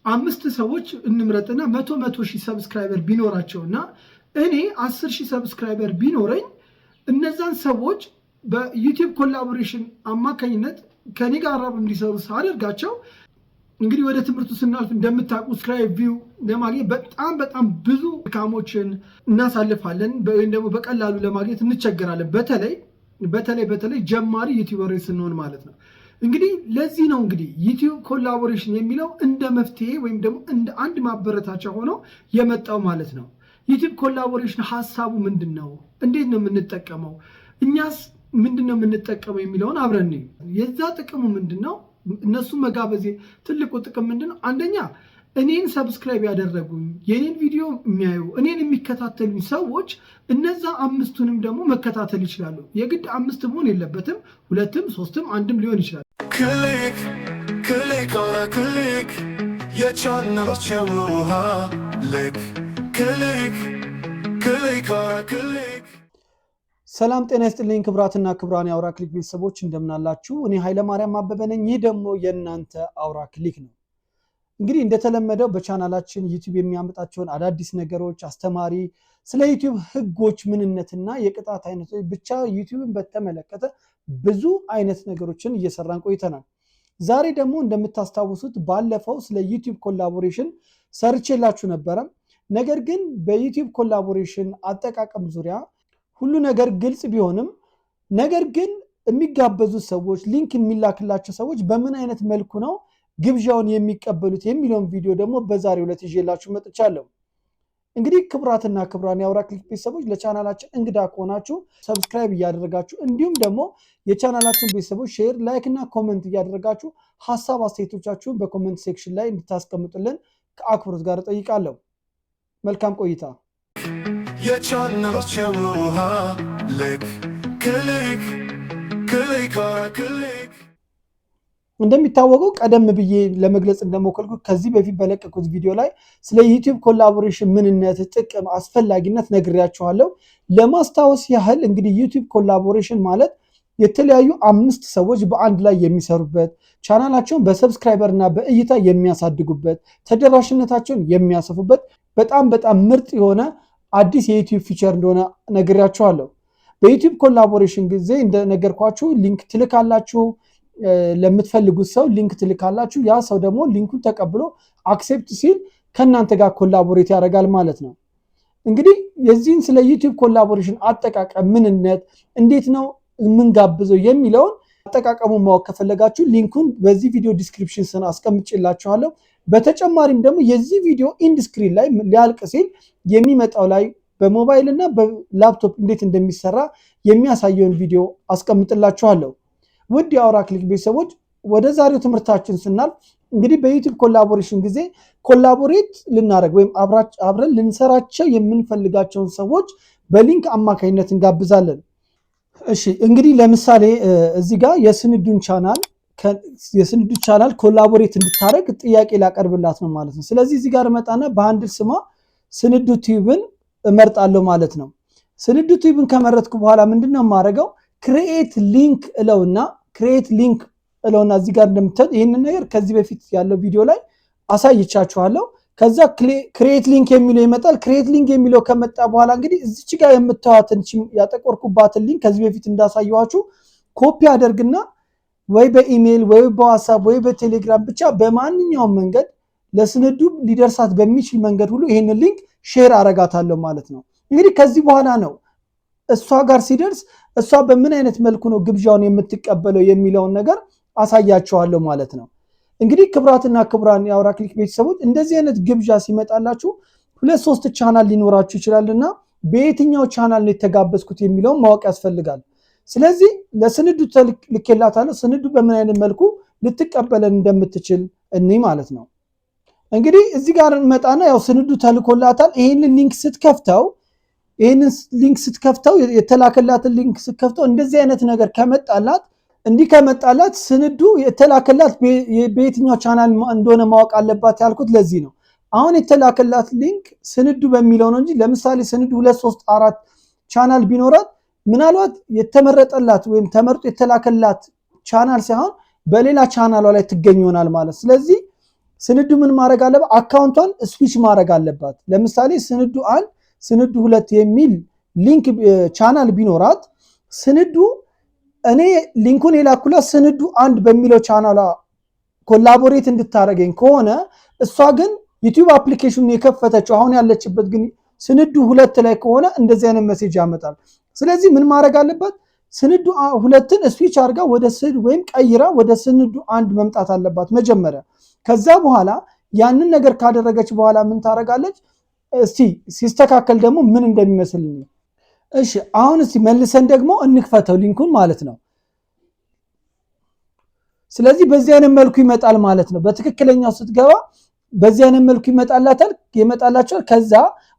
5 ሰዎች እንምረጥና 100,000 ሰብስክራይበር ቢኖራቸውና እኔ 10,000 ሰብስክራይበር ቢኖረኝ እነዛን ሰዎች በዩቲዩብ ኮላቦሬሽን አማካኝነት ከኔ ጋር እንዲሰሩ ሳደርጋቸው እንግዲህ ወደ ትምህርቱ ስናልፍ እንደምታውቁ ስክራይብ ቪው ለማግኘት በጣም ብዙ ድካሞችን እናሳልፋለን ወይም ደግሞ በቀላሉ ለማግኘት እንቸገራለን። በተለይ ጀማሪ ዩቲዩበሮች ስንሆን ማለት ነው። እንግዲህ ለዚህ ነው እንግዲህ ዩቲዩብ ኮላቦሬሽን የሚለው እንደ መፍትሄ ወይም ደግሞ እንደ አንድ ማበረታቻ ሆኖ የመጣው ማለት ነው። ዩቲዩብ ኮላቦሬሽን ሀሳቡ ምንድን ነው? እንዴት ነው የምንጠቀመው? እኛስ ምንድን ነው የምንጠቀመው የሚለውን አብረን ነው። የዛ ጥቅሙ ምንድን ነው? እነሱ መጋበዜ ትልቁ ጥቅም ምንድን ነው? አንደኛ እኔን ሰብስክራይብ ያደረጉኝ የኔን ቪዲዮ የሚያዩ እኔን የሚከታተሉኝ ሰዎች እነዛ 5ቱንም ደግሞ መከታተል ይችላሉ። የግድ 5 መሆን የለበትም፣ 2ም 3ም 1ም ሊሆን ይችላል። ክሊክ የቻናል ቸምሩሃ ክሊክ። ሰላም ጤና ይስጥልኝ ክብራትና ክብራን የአውራ ክሊክ ቤተሰቦች እንደምናላችሁ። እኔ ኃይለማርያም አበበ ነኝ። ይህ ደግሞ የእናንተ አውራ ክሊክ ነው። እንግዲህ እንደተለመደው በቻናላችን ዩቲዩብ የሚያመጣቸውን አዳዲስ ነገሮች፣ አስተማሪ ስለ ዩቲዩብ ህጎች ምንነትና የቅጣት አይነቶች ብቻ ዩቲዩብን በተመለከተ ብዙ አይነት ነገሮችን እየሰራን ቆይተናል። ዛሬ ደግሞ እንደምታስታውሱት ባለፈው ስለ ዩቲዩብ ኮላቦሬሽን ሰርቼላችሁ ነበረ። ነገር ግን በዩቲዩብ ኮላቦሬሽን አጠቃቀም ዙሪያ ሁሉ ነገር ግልጽ ቢሆንም ነገር ግን የሚጋበዙ ሰዎች ሊንክ የሚላክላቸው ሰዎች በምን አይነት መልኩ ነው ግብዣውን የሚቀበሉት የሚለውን ቪዲዮ ደግሞ በዛሬው ዕለት ይዤላችሁ መጥቻለሁ። እንግዲህ ክብራትና ክብራን የአውራ ክሊክ ቤተሰቦች ለቻናላችን እንግዳ ከሆናችሁ ሰብስክራይብ እያደረጋችሁ እንዲሁም ደግሞ የቻናላችን ቤተሰቦች ሼር፣ ላይክ እና ኮሜንት እያደረጋችሁ ሀሳብ አስተያየቶቻችሁን በኮሜንት ሴክሽን ላይ እንድታስቀምጡልን ከአክብሮት ጋር እጠይቃለሁ። መልካም ቆይታ። እንደሚታወቀው ቀደም ብዬ ለመግለጽ እንደሞከርኩት ከዚህ በፊት በለቀቁት ቪዲዮ ላይ ስለ ዩቲዩብ ኮላቦሬሽን ምንነት፣ ጥቅም፣ አስፈላጊነት ነግሬያችኋለሁ። ለማስታወስ ያህል እንግዲህ ዩቲዩብ ኮላቦሬሽን ማለት የተለያዩ 5 ሰዎች በአንድ ላይ የሚሰሩበት፣ ቻናላቸውን በሰብስክራይበር እና በእይታ የሚያሳድጉበት፣ ተደራሽነታቸውን የሚያሰፉበት በጣም ምርጥ የሆነ አዲስ የዩቲዩብ ፊቸር እንደሆነ ነግሬያችኋለሁ። በዩቲዩብ ኮላቦሬሽን ጊዜ እንደነገርኳችሁ ሊንክ ትልካላችሁ፣ ለምትፈልጉት ሰው ሊንክ ትልካላችሁ። ያ ሰው ደግሞ ሊንኩን ተቀብሎ አክሴፕት ሲል ከእናንተ ጋር ኮላቦሬት ያደርጋል ማለት ነው። እንግዲህ የዚህን ስለ ዩቲዩብ ኮላቦሬሽን አጠቃቀም ምንነት፣ እንዴት ነው የምንጋብዘው የሚለውን አጠቃቀሙን ማወቅ ከፈለጋችሁ ሊንኩን በዚህ ቪዲዮ ዲስክሪፕሽን ስር አስቀምጬላችኋለሁ። በተጨማሪም ደግሞ የዚህ ቪዲዮ ኢንድ ስክሪን ላይ ሊያልቅ ሲል የሚመጣው ላይ በሞባይል እና በላፕቶፕ እንዴት እንደሚሰራ የሚያሳየውን ቪዲዮ አስቀምጥላችኋለሁ። ውድ የአውራ ክሊክ ቤተሰቦች ወደ ዛሬው ትምህርታችን ስናልፍ እንግዲህ በዩቲዩብ ኮላቦሬሽን ጊዜ ኮላቦሬት ልናደርግ ወይም አብረን ልንሰራቸው የምንፈልጋቸውን ሰዎች በሊንክ አማካኝነት እንጋብዛለን። እሺ እንግዲህ ለምሳሌ እዚህ ጋር የስንዱን ቻናል ኮላቦሬት እንድታደርግ ጥያቄ ላቀርብላት ነው ማለት ነው። ስለዚህ እዚህ ጋር መጣና በሃንድል ስሟ ስንዱ ቲዩብን እመርጣለሁ ማለት ነው። ስንዱ ቲዩብን ከመረጥኩ በኋላ ምንድነው የማደርገው? ክሬኤት ሊንክ እለውና እዚህ ጋር እንደምታዩት ይህንን ነገር ከዚህ በፊት ያለው ቪዲዮ ላይ አሳይቻችኋለሁ። ከዛ ክሬኤት ሊንክ የሚለው ይመጣል። ክሬኤት ሊንክ የሚለው ከመጣ በኋላ እንግዲህ እዚች ጋር የምታዩትን ያጠቆርኩባትን ሊንክ ከዚህ በፊት እንዳሳየኋችሁ ኮፒ አደርግና ወይ በኢሜል ወይ በዋትስአፕ ወይ በቴሌግራም ብቻ በማንኛውም መንገድ ለስንዱ ሊደርሳት በሚችል መንገድ ሁሉ ይሄንን ሊንክ ሼር አረጋታለሁ ማለት ነው። እንግዲህ ከዚህ በኋላ ነው እሷ ጋር ሲደርስ እሷ በምን አይነት መልኩ ነው ግብዣውን የምትቀበለው የሚለውን ነገር አሳያችኋለሁ ማለት ነው። እንግዲህ ክብራትና ክብራን የአውራ ክሊክ ቤተሰቦች እንደዚህ አይነት ግብዣ ሲመጣላችሁ 2-3 ቻናል ሊኖራችሁ ይችላልና በየትኛው ቻናል ነው የተጋበዝኩት የሚለውን ማወቅ ያስፈልጋል። ስለዚህ ለስንዱ ልኬላታለሁ። ስንዱ በምን አይነት መልኩ ልትቀበለን እንደምትችል እንይ ማለት ነው። እንግዲህ እዚህ ጋር መጣና ያው ስንዱ ተልኮላታል። ይሄንን ሊንክ ስትከፍተው የተላከላትን ሊንክ ስትከፍተው እንደዚህ አይነት ነገር ከመጣላት ስንዱ የተላከላት በየትኛው ቻናል እንደሆነ ማወቅ አለባት ያልኩት ለዚህ ነው። አሁን የተላከላት ሊንክ ስንዱ በሚለው ነው እንጂ ለምሳሌ ስንዱ 2 3 4 ቻናል ቢኖራት ምናልባት የተመረጠላት ወይም ተመርጦ የተላከላት ቻናል ሳይሆን በሌላ ቻናሏ ላይ ትገኝ ይሆናል ማለት። ስለዚህ ስንዱ ምን ማድረግ አለባት? አካውንቷን ስዊች ማድረግ አለባት። ለምሳሌ ስንዱ 1 ስንዱ 2 የሚል ሊንክ ቻናል ቢኖራት ስንዱ እኔ ሊንኩን የላኩላት ስንዱ 1 በሚለው ቻናሏ ኮላቦሬት እንድታረገኝ ከሆነ እሷ ግን ዩቲዩብ አፕሊኬሽኑን የከፈተችው አሁን ያለችበት ግን ስንዱ 2 ላይ ከሆነ እንደዚህ አይነት ሜሴጅ ያመጣል። ስለዚህ ምን ማድረግ አለባት? ስንዱ 2ን ስዊች አድርጋ ወደ ስንዱ ወይም ቀይራ ወደ ስንዱ 1 መምጣት አለባት መጀመሪያ። ከዛ በኋላ ያንን ነገር ካደረገች በኋላ ምን ታረጋለች? እስቲ ሲስተካከል ደግሞ ምን እንደሚመስል ነው። እሺ አሁን እስቲ መልሰን ደግሞ እንክፈተው ሊንኩን ማለት ነው። ስለዚህ በዚህ አይነት መልኩ ይመጣል ማለት ነው። በትክክለኛው ስትገባ በዚህ አይነት መልኩ ይመጣላችኋል። ከዛ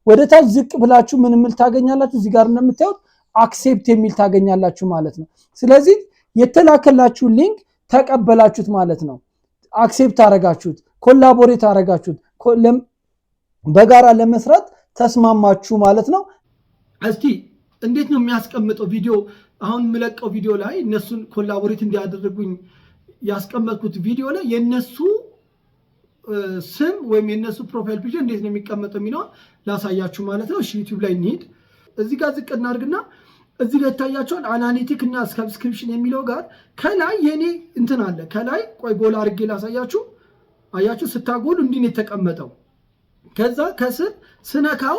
ወደ ታች ዝቅ ብላችሁ ምን ምል ታገኛላችሁ? እዚህ ጋር እንደምታዩት አክሴፕት የሚል ታገኛላችሁ ማለት ነው። ስለዚህ የተላከላችሁ ሊንክ ተቀበላችሁት ማለት ነው። አክሴፕት አረጋችሁት፣ ኮላቦሬት አረጋችሁት፣ በጋራ ለመስራት ተስማማችሁ ማለት ነው። እስቲ እንዴት ነው የሚያስቀምጠው ቪዲዮ? አሁን የምለቀው ቪዲዮ ላይ እነሱን ኮላቦሬት እንዲያደርጉኝ ያስቀመጥኩት ቪዲዮ ላይ የነሱ ስም ወይም የነሱ ፕሮፋይል ፒክቸር እንዴት ነው የሚቀመጠው የሚለውን ላሳያችሁ ማለት ነው። እሺ ዩቲዩብ ላይ እንሂድ። እዚህ ጋር ዝቅ እናድርግና እዚህ ጋር ይታያችኋል አናሊቲክ እና ሰብስክሪፕሽን የሚለው ጋር ከላይ የኔ እንትን አለ። ከላይ ቆይ ጎላ አድርጌ ላሳያችሁ። አያችሁ ስታጎሉ እንዲህ ነው የተቀመጠው። ከዛ ከስር ስነካው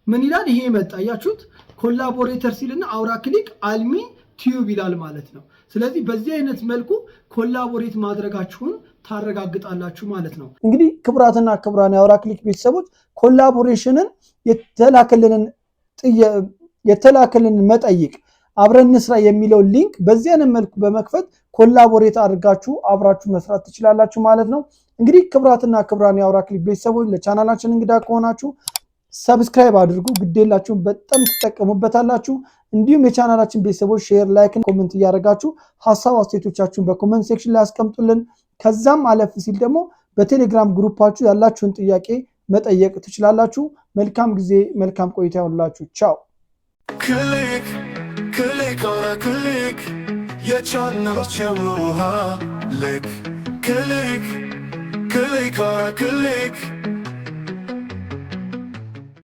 ምን ይላል? ይሄ መጣ። አያችሁት? ኮላቦሬተር ሲልና አውራ ክሊክ አልሚ ቲዩብ ይላል ማለት ነው። ስለዚህ በዚህ አይነት መልኩ ኮላቦሬት ማድረጋችሁን ታረጋግጣላችሁ ማለት ነው። እንግዲህ ክቡራትና ክቡራን የአውራ ክሊክ ቤተሰቦች ኮላቦሬሽንን የተላከልን መጠይቅ አብረን እንስራ የሚለው ሊንክ በዚህ አይነት መልኩ በመክፈት ኮላቦሬት አድርጋችሁ አብራችሁ መስራት ትችላላችሁ ማለት ነው። እንግዲህ ክቡራትና ክቡራን የአውራ ክሊክ ቤተሰቦች ለቻናላችን እንግዳ ከሆናችሁ ሰብስክራይብ አድርጉ፣ ግዴላችሁን በጣም ትጠቀሙበታላችሁ። እንዲሁም የቻናላችን ቤተሰቦች ሼር፣ ላይክ፣ ኮሜንት እያደረጋችሁ ሀሳብ አስተያየቶቻችሁን በኮሜንት ሴክሽን ላይ አስቀምጡልን። ከዛም አለፍ ሲል ደግሞ በቴሌግራም ግሩፓችሁ ያላችሁን ጥያቄ መጠየቅ ትችላላችሁ። መልካም ጊዜ፣ መልካም ቆይታ ይሁንላችሁ። ቻው። ክሊክ ክሊክ ክሊክ የቻናላችን ክሊክ ክሊክ ክሊክ